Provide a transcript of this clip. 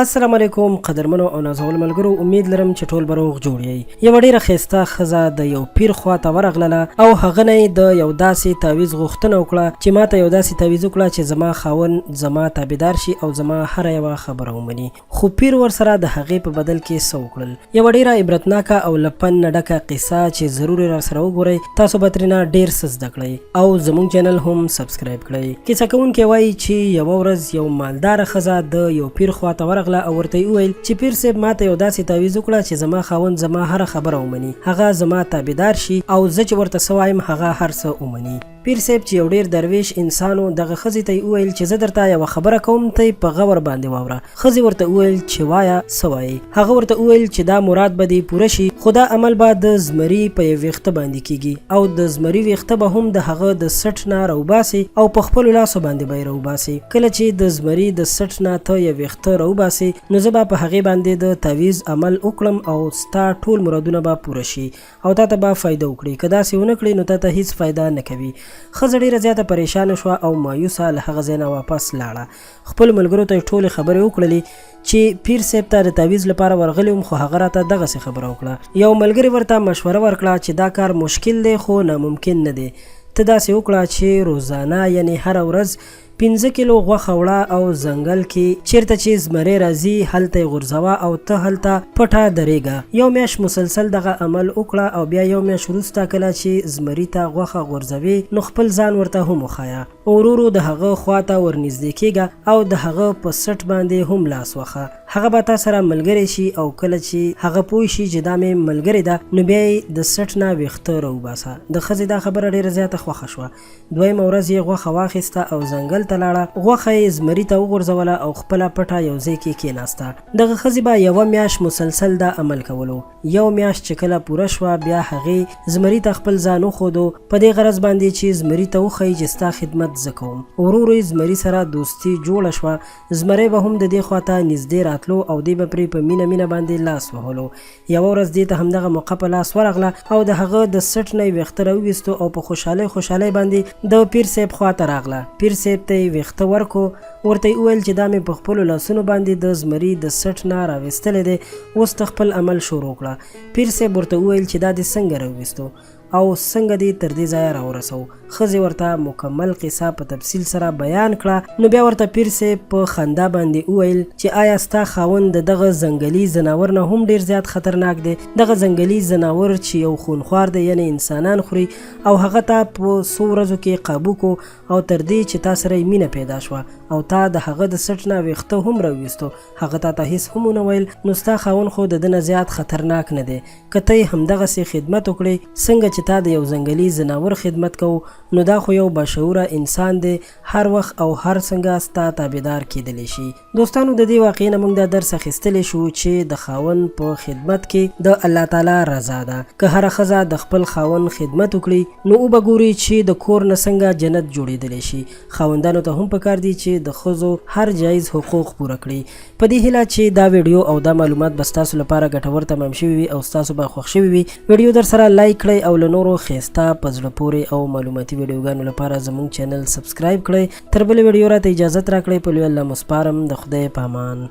السلام علیکم قدرمنو او نازول ملګرو، امید لرم چې ټول به روغ جوړ یئ. یوه ډېره ښایسته ښځه د یو پیر خواته ورغلله او هغه نه د یو داسې تعویض غوښتنه وکړه چې ما ته یو داسې تعویض وکړه چې زما خاوند زما تابعدار شي او زما هره یوه خبره ومني. خو پیر ورسره د هغې په بدل کې څه وکړل. یوه ډېره عبرتناکه او له فن نه ډکه قصه چې ضرور یې راسره وګورئ. تاسو به ترېنه ډېر څه زده کړئ او زموږ چینل هم سبسکرایب کړئ. کیسه کوونکی وایي چې یوه ورځ یو مالداره ښځه د یو پیر خواته ورغله او ورته وویل چې پیر صاحب ماته یو داسې تعویض وکړه چې زما خاوند زما هره خبره ومني، هغه زما تابعدار شي او زه چې ورته څه وایم هغه هر څه ومني. پیر صاحب چې یو ډېر درویش انسان و، دغه ښځې ته یې وویل چې زه درته یوه خبره کوم، ته یې په غور باندې واوره. ښځې ورته وویل چې وایه څه وایې. هغه ورته وویل چې دا مراد به دې پوره شي، خو دا عمل به د زمري په یو ویښته باندې کیږي او د زمري ویښته به هم د هغه د سټ نه راوباسي او په خپلو لاسو باندې به یې راوباسي. کله چې د زمري د سټ نه ته یو ویښته راوباسي نو زه به په هغې باندې د تعویض عمل وکړم او ستا ټول مرادونه به پوره شي او تا ته به فایده وکړي. که داسې ونه کړي نو تا ته هیڅ فایده نه کوي. ښځه ډېره زیاته پریشانه شوه او مایوسه له هغه ځای نه واپس لاړه. خپلو ملګرو ته یې ټولې خبرې وکړلې چې پیر صاحب ته د تعویض لپاره ورغلی وم، خو هغه راته دغسې خبره وکړه. یو ملګري ورته مشوره ورکړه چې دا کار مشکل دی خو ناممکن نه دی. ته داسې وکړه چې روزانه یعنې هره ورځ 5 کیلو غوښه وړه او ځنګل کې چیرته چې زمری راځي هلته یې غورځوه او ته هلته پټه درېږه. یو میاشت مسلسل دغه عمل وکړه او بیا یو میاشت وروسته کله چې زمري ته غوښه غورځوي نو خپل ځان ورته هم وښایه. ورو ورو د هغه خواته ورنږدې کېږه او د هغه په سټ باندې هم لاس وخه. هغه به تا سره ملګری شي او کله چې هغه پوه شي چې دا مې ملګری ده نو بیا یې د سټ نه ویښته راوباسه. د ښځې دا خبره ډېره زیاته خوښه شوه. دویمه ورځ یې غوښه واخیسته او ځنګل ته لاړه. غوښه یې زمري ته وغورځوله او خپله پټه یو ځای کې کېناسته. دغه ښځې به یوه میاشت مسلسل دا عمل کولو. یو میاشت چې کله پوره شوه بیا هغې زمري ته خپل ځان وښودو په دې غرض باندې چې زمري ته وښیي چې ستا خدمت زه کوم. ورو ورو یې زمري سره دوستي جوړه شوه. زمری به هم د دې خواته نږدې راتلو او دی به پرې په مینه مینه باندې لاس وهلو. یوه ورځ دې ته همدغه موقع په لاس ورغله او د هغه د سټ نه یې ویښته راوویستو او په خوشحالۍ باندې د پیر صاحب خواته راغله. پیر صاحب ته یې ویښته ورکو، ورته یې وویل چې دا مې په خپلو لاسونو باندې د زمري د سټ نه راویستلی دی، اوس ته خپل عمل شروع کړه. پیر صاحب ورته وویل چې دا دې څنګه راوویستو او څنګه دې تر دې ځایه راورسو. ښځې ورته مکمل قصه په تفصیل سره بیان کړه. نو بیا ورته پیر صاحب په خندا باندې وویل چې آیا ستا خاوند د دغه ځنګلي ځناور نه هم ډېر زیات خطرناک دی؟ دغه ځنګلي ځناور چې یو خونخوار دی یعنې انسانان خوري او هغه ته په څو ورځو کې قابو کو او تر دې چې تا سره یې مینه پیدا شوه او تا د هغه د سټ نه ویښته هم راویستو، هغه تا ته هېڅ هم ونه ویل، نو ستا خاوند خو د ده نه زیات خطرناک نه دی. که ته یې همدغسې خدمت وکړې څنګه چې تا د یو ځنګلي ځناور خدمت کوو نو دا خو یو باشعوره انسان دی، هر وخت او هر څنګه ستا تابعدار کیدلی شي. دوستانو د دې واقعې نه موږ دا درس اخیستلی شو چې د خاوند په خدمت کې د الله تعالی رضا ده. که هره ښځه د خپل خاوند خدمت وکړي نو وبه ګوري چې د کور نه څنګه جنت جوړېدلی شي. خاوندانو ته هم پکار دي چې د ښځو هر جایز حقوق پوره کړي. په دې هیله چې دا ویډیو او دا معلومات به ستاسو لپاره ګټور تمام شوي وي او ستاسو به خوښ شوي وي. ویډیو در سره لایک کړئ او له نورو ښایسته په زړه پورې او معلوماتي ویډیوګانو لپاره زموږ چینل سبسکرایب کړئ. تر بلې ویډیو راته اجازت راکړئ. په لوی الله مو سپارم. د خدای په امان.